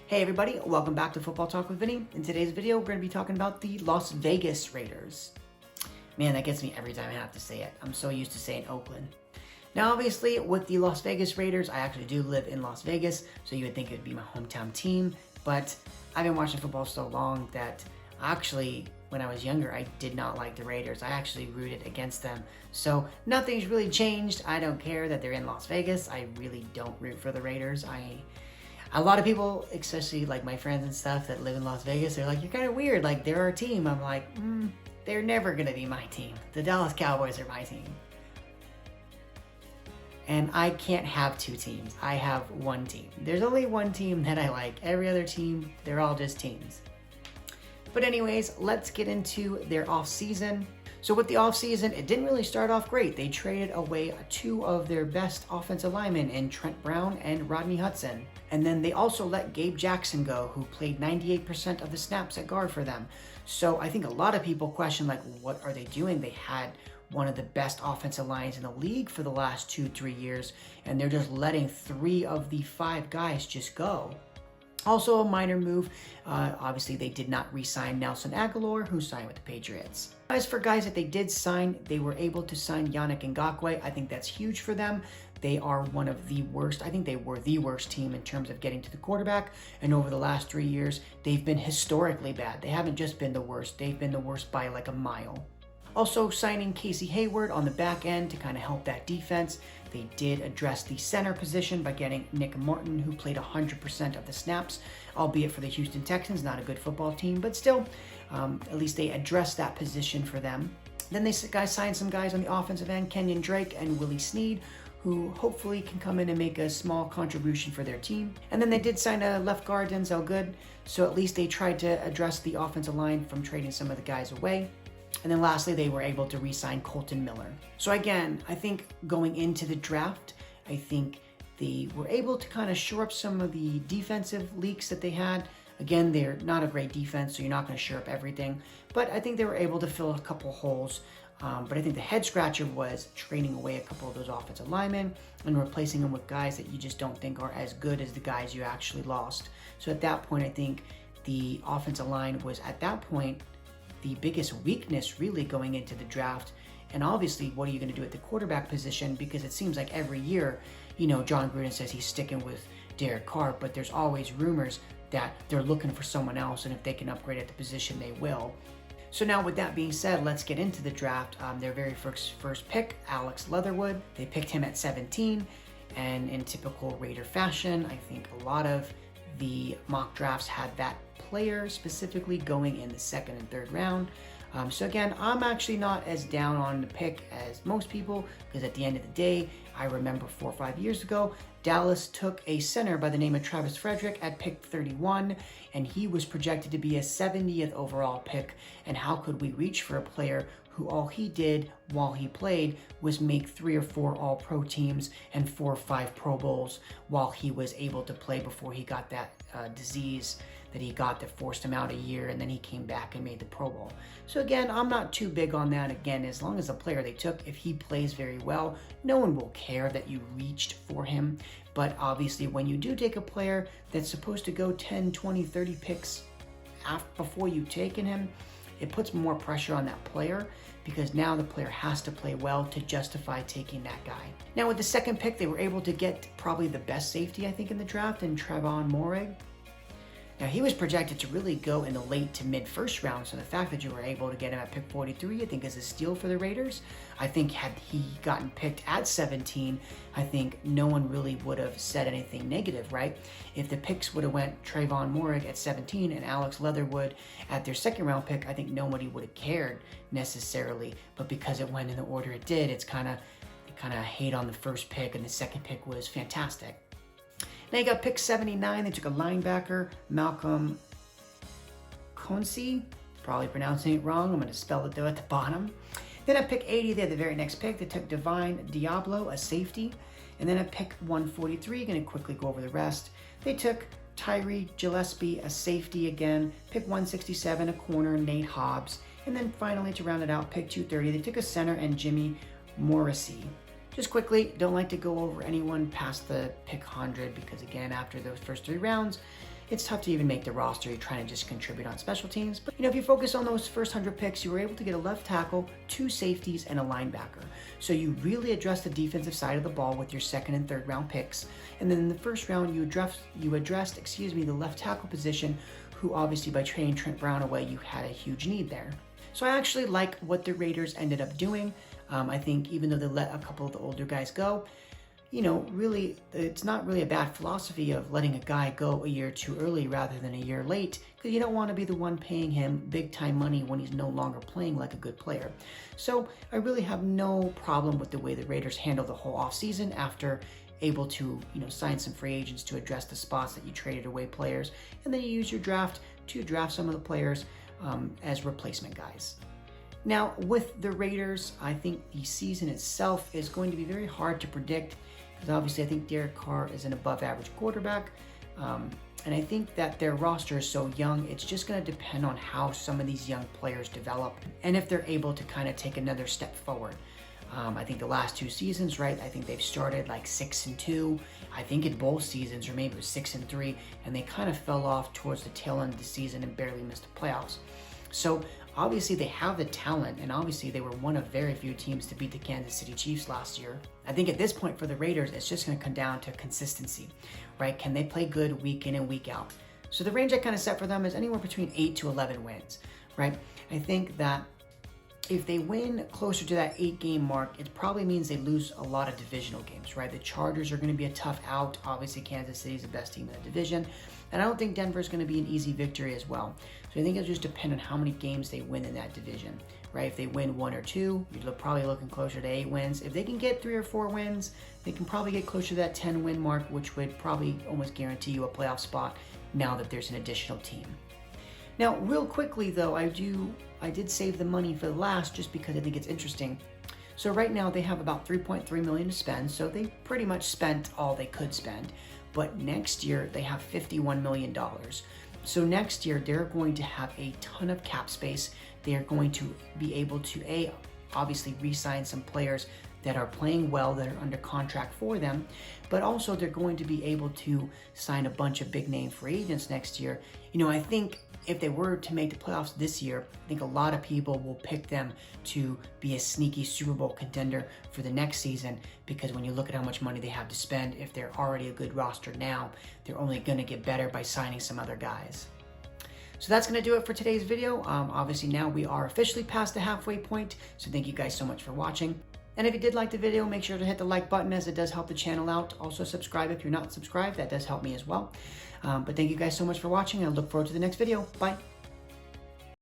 Hey everybody, welcome back to Football Talk with Vinny. In today's video, we're going to be talking about the Las Vegas Raiders. Man, that gets me every time I have to say it. I'm so used to saying Oakland. Now, obviously, with the Las Vegas Raiders, I actually do live in Las Vegas, so you would think it would be my hometown team, but I've been watching football so long that actually, when I was younger, I did not like the Raiders. I actually rooted against them. So nothing's really changed. I don't care that they're in Las Vegas. I really don't root for the Raiders. A lot of people, especially like my friends and stuff that live in Las Vegas, they're like, you're kind of weird, like they're our team. I'm like, they're never gonna be my team. The Dallas Cowboys are my team. And I can't have two teams. I have one team. There's only one team that I like. Every other team, they're all just teams. But anyways, let's get into their offseason. So with the offseason, it didn't really start off great. They traded away two of their best offensive linemen in Trent Brown and Rodney Hudson. And then they also let Gabe Jackson go, who played 98% of the snaps at guard for them. So I think a lot of people question, like, what are they doing? They had one of the best offensive lines in the league for the last 2-3 years, and they're just letting 3 of the 5 guys just go. Also a minor move, obviously they did not re-sign Nelson Aguilar, who signed with the Patriots. As for guys that they did sign, they were able to sign Yannick Ngakoue. I think that's huge for them. They are one of the worst, I think they were the worst team in terms of getting to the quarterback, and over the last 3 years, they've been historically bad. They haven't just been the worst, they've been the worst by like a mile. Also signing Casey Hayward on the back end to kind of help that defense. They did address the center position by getting Nick Martin, who played 100% of the snaps, albeit for the Houston Texans, not a good football team, but still, at least they addressed that position for them. Then they signed some guys on the offensive end, Kenyon Drake and Willie Snead, who hopefully can come in and make a small contribution for their team. And then they did sign a left guard, Denzel Good, so at least they tried to address the offensive line from trading some of the guys away. And then lastly, they were able to re-sign Colton Miller. So again, I think going into the draft, I think they were able to kind of shore up some of the defensive leaks that they had. Again, they're not a great defense, so you're not going to shore up everything. But I think they were able to fill a couple holes. But I think the head scratcher was trading away a couple of those offensive linemen and replacing them with guys that you just don't think are as good as the guys you actually lost. So at that point, I think the offensive line was at that point the biggest weakness really going into the draft. And obviously, what are you going to do at the quarterback position? Because it seems like every year, John Gruden says he's sticking with Derek Carr, but there's always rumors that they're looking for someone else, and if they can upgrade at the position, they will. So now with that being said, let's get into the draft. Their very first pick, Alex Leatherwood. They picked him at 17, and in typical Raider fashion, I think a lot of the mock drafts had that player specifically going in the 2nd and 3rd round. So again, I'm actually not as down on the pick as most people, because at the end of the day, I remember 4 or 5 years ago, Dallas took a center by the name of Travis Frederick at pick 31, and he was projected to be a 70th overall pick. And how could we reach for a player who all he did while he played was make 3 or 4 All-Pro teams and 4 or 5 Pro Bowls while he was able to play before he got that disease that he got that forced him out a year, and then he came back and made the Pro Bowl. So again, I'm not too big on that. Again, as long as the player they took, if he plays very well, no one will care that you reached for him. But obviously, when you do take a player that's supposed to go 10, 20, 30 picks before you've taken him, it puts more pressure on that player, because now the player has to play well to justify taking that guy. Now with the 2nd pick, they were able to get probably the best safety, I think, in the draft, in Trevon Moehrig. Now he was projected to really go in the late to mid 1st round, so the fact that you were able to get him at pick 43, I think is a steal for the Raiders. I think had he gotten picked at 17, I think no one really would have said anything negative, right? If the picks would have went Trevon Moehrig at 17 and Alex Leatherwood at their 2nd round pick, I think nobody would have cared necessarily. But because it went in the order it did, they kind of hate on the 1st pick, and the 2nd pick was fantastic. Now you got pick 79, they took a linebacker, Malcolm Consi, probably pronouncing it wrong, I'm going to spell it though at the bottom. Then at pick 80, they had the very next pick, they took Divine Diablo, a safety. And then at pick 143, going to quickly go over the rest, they took Tyree Gillespie, a safety again, pick 167, a corner, Nate Hobbs. And then finally, to round it out, pick 230, they took a center and Jimmy Morrissey. Just quickly, don't like to go over anyone past the pick 100 because again, after those first 3 rounds, it's tough to even make the roster. You're trying to just contribute on special teams. But, if you focus on those first 100 picks, you were able to get a left tackle, 2 safeties, and a linebacker. So you really addressed the defensive side of the ball with your second and third round picks. And then in the first round, you addressed the left tackle position, who obviously by trading Trent Brown away, you had a huge need there. So I actually like what the Raiders ended up doing. I think even though they let a couple of the older guys go, really, it's not really a bad philosophy of letting a guy go a year too early rather than a year late, because you don't want to be the one paying him big time money when he's no longer playing like a good player. So I really have no problem with the way the Raiders handled the whole offseason after able to, sign some free agents to address the spots that you traded away players, and then you use your draft to draft some of the players as replacement guys. Now, with the Raiders, I think the season itself is going to be very hard to predict, because obviously I think Derek Carr is an above average quarterback. And I think that their roster is so young, it's just going to depend on how some of these young players develop and if they're able to kind of take another step forward. I think the last 2 seasons, right, I think they've started like 6-2. I think in both seasons, or maybe it was 6-3, and they kind of fell off towards the tail end of the season and barely missed the playoffs. So obviously they have the talent, and obviously they were one of very few teams to beat the Kansas City Chiefs last year. I think at this point for the Raiders, it's just going to come down to consistency, right? Can they play good week in and week out? So the range I kind of set for them is anywhere between 8 to 11 wins, right? I think that if they win closer to that 8-game mark, it probably means they lose a lot of divisional games, right? The Chargers are going to be a tough out. Obviously, Kansas City is the best team in the division. And I don't think Denver is going to be an easy victory as well. So I think it'll just depend on how many games they win in that division, right? If they win 1 or 2, you're probably looking closer to 8 wins. If they can get 3 or 4 wins, they can probably get closer to that 10-win mark, which would probably almost guarantee you a playoff spot now that there's an additional team. Now, real quickly though, I did save the money for the last just because I think it's interesting. So right now they have about $3.3 million to spend, so they pretty much spent all they could spend. But next year they have $51 million. So next year they're going to have a ton of cap space. They are going to be able to obviously re-sign some players that are playing well, that are under contract for them, but also they're going to be able to sign a bunch of big name free agents next year. I think if they were to make the playoffs this year, I think a lot of people will pick them to be a sneaky Super Bowl contender for the next season, because when you look at how much money they have to spend, if they're already a good roster now, they're only going to get better by signing some other guys. So that's going to do it for today's video. Obviously now we are officially past the halfway point, so thank you guys so much for watching. And if you did like the video, make sure to hit the like button, as it does help the channel out. Also subscribe if you're not subscribed, that does help me as well. But thank you guys so much for watching. I look forward to the next video. Bye.